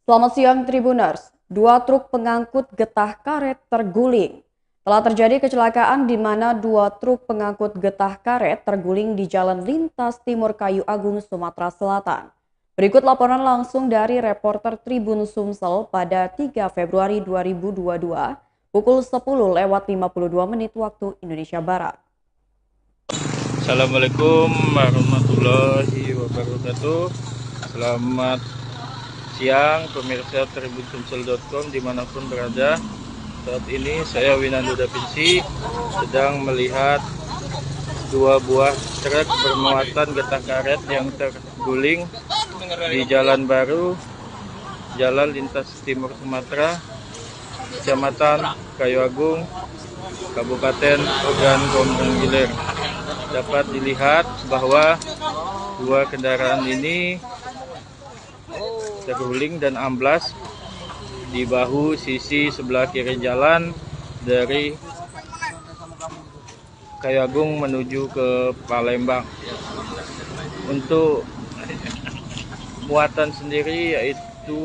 Selamat siang Tribuners, dua truk pengangkut getah karet terguling. Telah terjadi kecelakaan di mana dua truk pengangkut getah karet terguling di Jalan Lintas Timur Kayu Agung, Sumatera Selatan. Berikut laporan langsung dari reporter Tribun Sumsel pada 3 Februari 2022 pukul 10:52 waktu Indonesia Barat. Assalamualaikum warahmatullahi wabarakatuh. Selamat siang pemirsa tribunsumsel.com dimanapun berada. Saat ini saya Winando Da Vinci sedang melihat dua buah truk bermuatan getah karet yang terguling di Jalan Baru, Jalan Lintas Timur Sumatera, Kecamatan Kayu Agung, Kabupaten Ogan Komering Ilir. Dapat dilihat bahwa dua kendaraan ini terguling dan amblas di bahu sisi sebelah kiri jalan dari Kayu Agung menuju ke Palembang. Untuk muatan sendiri yaitu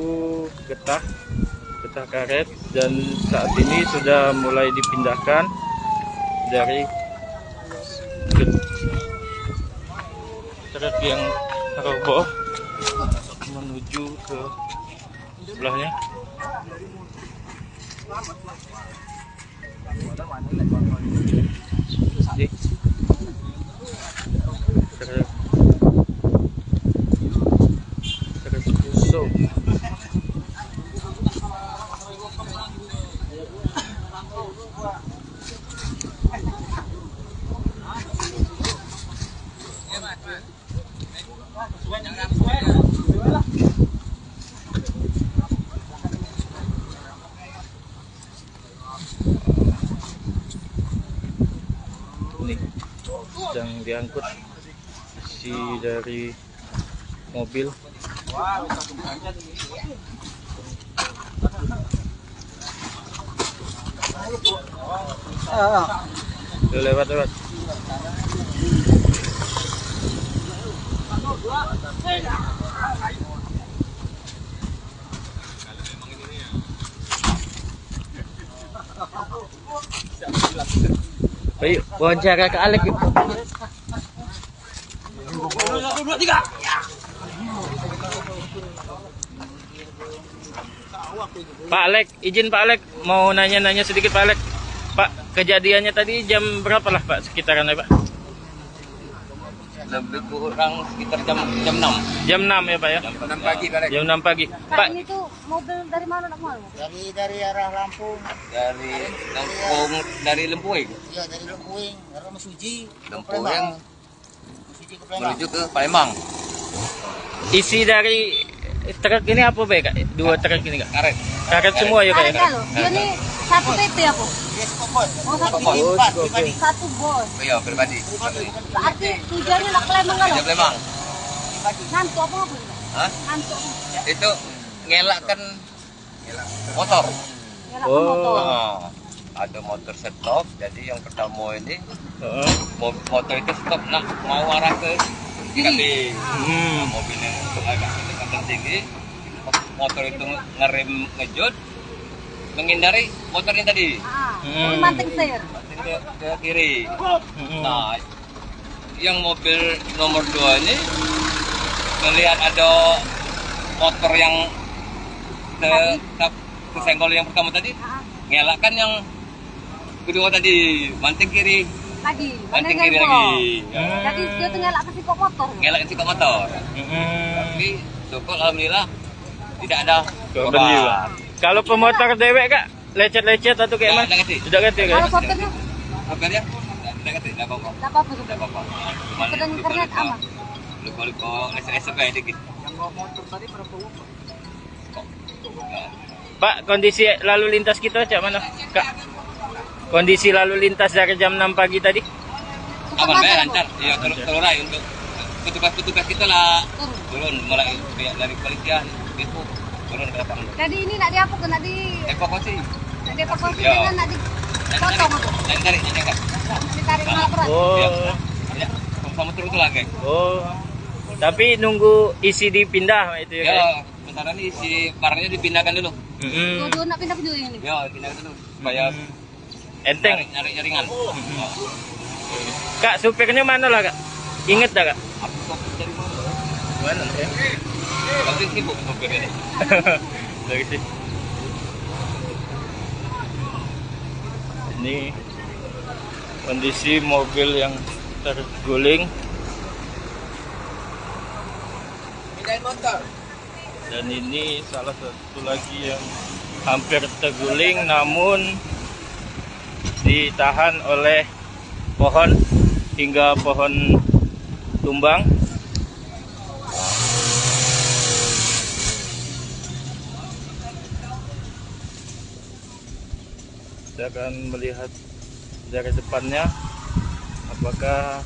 getah karet, dan saat ini sudah mulai dipindahkan dari truk yang roboh menuju ke sebelahnya. Truk busuk. Ini sedang diangkut isi dari mobil. Lewat. Ayo, wawancara ke Alek. Pak Alek, izin Pak Alek, mau nanya-nanya sedikit Pak Alek. Pak, kejadiannya tadi jam berapa lah Pak sekitarannya Pak? Lebih kurang sekitar jam 6. Jam 6 ya Pak ya? Jam 6 pagi Pak. Jam 6 pagi. Pak, ini tuh mobil dari mana nak mau? Dari arah Lampung. Dari Lempuing. Iya, dari Lempuing, arah Mesuji. Lempuing Mesuji ke Palembang. menuju ke Palembang. Isi dari truk ini apa Pak Kak? Dua truk ini Kak? Karet. Karet semua ya Kak ya? Ada loh. Dia nih satu PP apa? Dia Skopos. Oh, satu Skopos. bos. Empat, pribadi. Satu bos. Oh iya, pribadi. Berarti tujuannya nak Palembang kan? Kerja Palembang. Ngantuk apa? Hah? Ngantuk. Itu ngelakkan motor. Ya nak motor. Oh, ada motor stop. Jadi yang pertama ini Heeh. motor itu stop nak mau arah ke kiri. Mobil yang agak kencang tinggi, motor itu ngerem ngejut menghindari motor yang tadi. Mobil manting setir. Ke kiri. Nah, yang mobil nomor 2 ini melihat ada motor yang kesenggol yang pertama tadi, ngelakkan yang kedua tadi, manting kiri. Tadi. Manting kiri lagi. Jadi dia tuh ngelak ke si kok motor. Ngelak si motor. Tapi syukur alhamdulillah tidak ada Korban jiwa. Kalau pemotor dewek Kak, lecet-lecet atau kayak mana? Tidak ngerti. Tidak ngerti Kak? Kalau sopirnya Sopirnya tidak ngerti, tidak apa-apa. tak apa-apa sopir. Tidak apa-apa. Sedang internet aman. Luka-luka SMS kayak dikit. Pak, kondisi lalu lintas kita cak mana Kak? Kondisi lalu lintas dari jam 6 pagi tadi? Aman, baik, lancar. Ya, terurai untuk petugas-petugas kita lah turun mulai dari kepolisian itu turun ke lapangan. Jadi ini nak diapa nak di Evakuasi. nak dievakuasi Ya. dengan nak dipotong apa? Cari. Ditarik malah berat. Oh, Ya, sama terus lah, guys. oh. Tapi nunggu isi dipindah itu ya Kak? Ya, sekarang nih si barangnya dipindahkan dulu. Dua-dua nak pindah dulu ini. Ya, dipindahkan dulu supaya Enteng. nyari jaringan. Kak, supirnya mana lah, Kak? Ingat dah, Kak? Aku sopir dari mana? Mana ya? Pasti sibuk sopir ini. Dari sini. Ini kondisi mobil yang terguling. Pindahin motor. Dan ini salah satu lagi yang hampir terguling namun ditahan oleh pohon hingga pohon tumbang. Saya akan melihat dari depannya apakah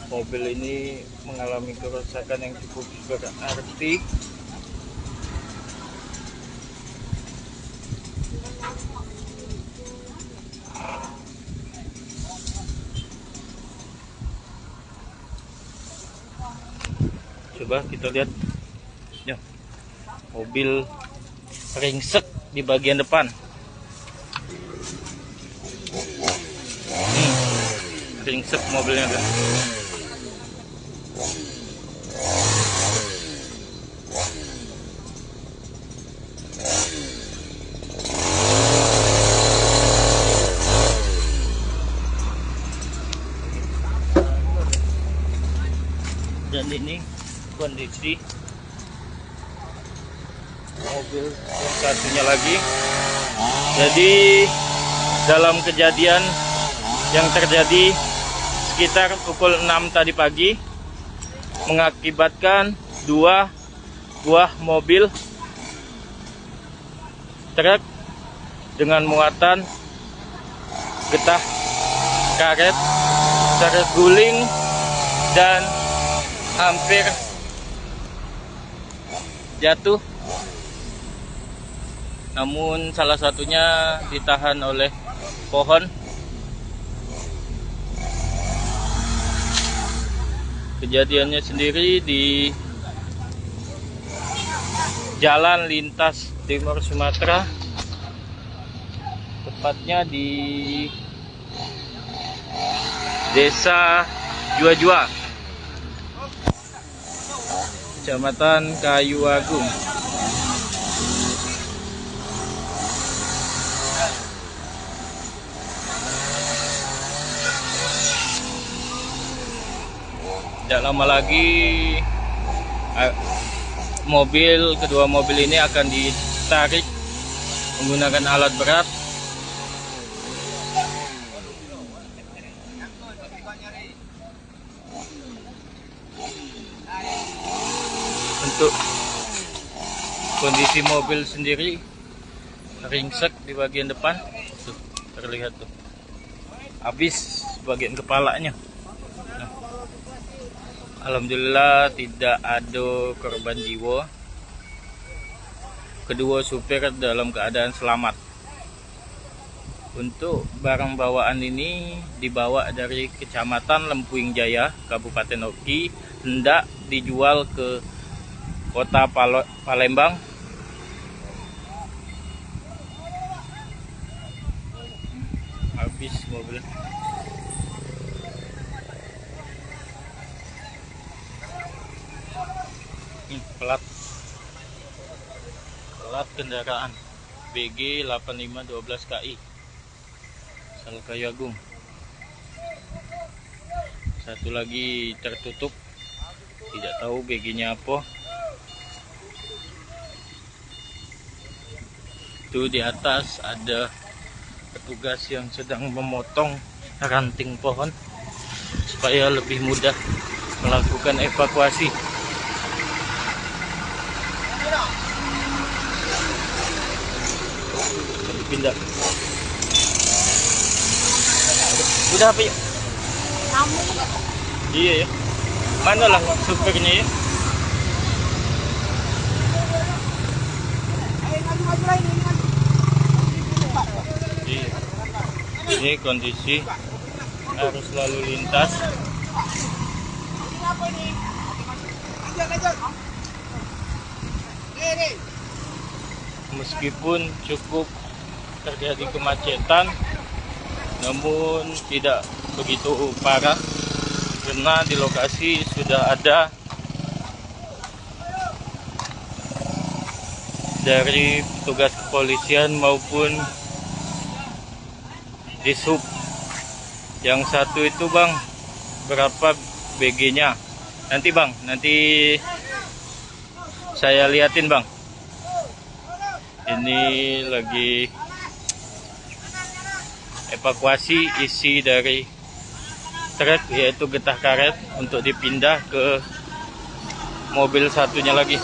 mobil ini mengalami kerusakan yang cukup berarti. Coba kita lihat ya, mobil ringsek di bagian depan. Ringsek mobilnya kan. Dan ini kondisi mobil yang satunya lagi. Jadi dalam kejadian yang terjadi sekitar pukul 6 tadi pagi mengakibatkan 2 buah mobil truk dengan muatan getah karet terguling dan hampir jatuh, namun salah satunya ditahan oleh pohon. Kejadiannya sendiri di Jalan Lintas Timur Sumatera, tepatnya di Desa Jua-Jua, Kecamatan Kayu Agung. Tidak lama lagi kedua mobil ini akan ditarik menggunakan alat berat untuk kondisi mobil sendiri ringsek di bagian depan. Tuh, terlihat tuh habis bagian kepalanya. Alhamdulillah tidak ada korban jiwa. Kedua supir dalam keadaan selamat. Untuk barang bawaan ini dibawa dari Kecamatan Lempuing Jaya, Kabupaten Oki, hendak dijual ke Kota Palembang. Habis mobil. Plat kendaraan BG 8512 KI asal Kayu Agung. Satu lagi tertutup, tidak tahu BG-nya apa. Itu di atas ada petugas yang sedang memotong ranting pohon supaya lebih mudah melakukan evakuasi. Pindah. Udah apa ya? Iya ya. Mana lah supirnya ya? Iya. Ini kondisi arus lalu lintas. Meskipun cukup terjadi kemacetan, namun tidak begitu parah karena di lokasi sudah ada dari petugas kepolisian maupun Dishub. Yang satu itu bang, berapa BG-nya? Nanti bang, nanti saya liatin bang. Ini lagi evakuasi isi dari truk, yaitu getah karet, untuk dipindah ke mobil satunya lagi.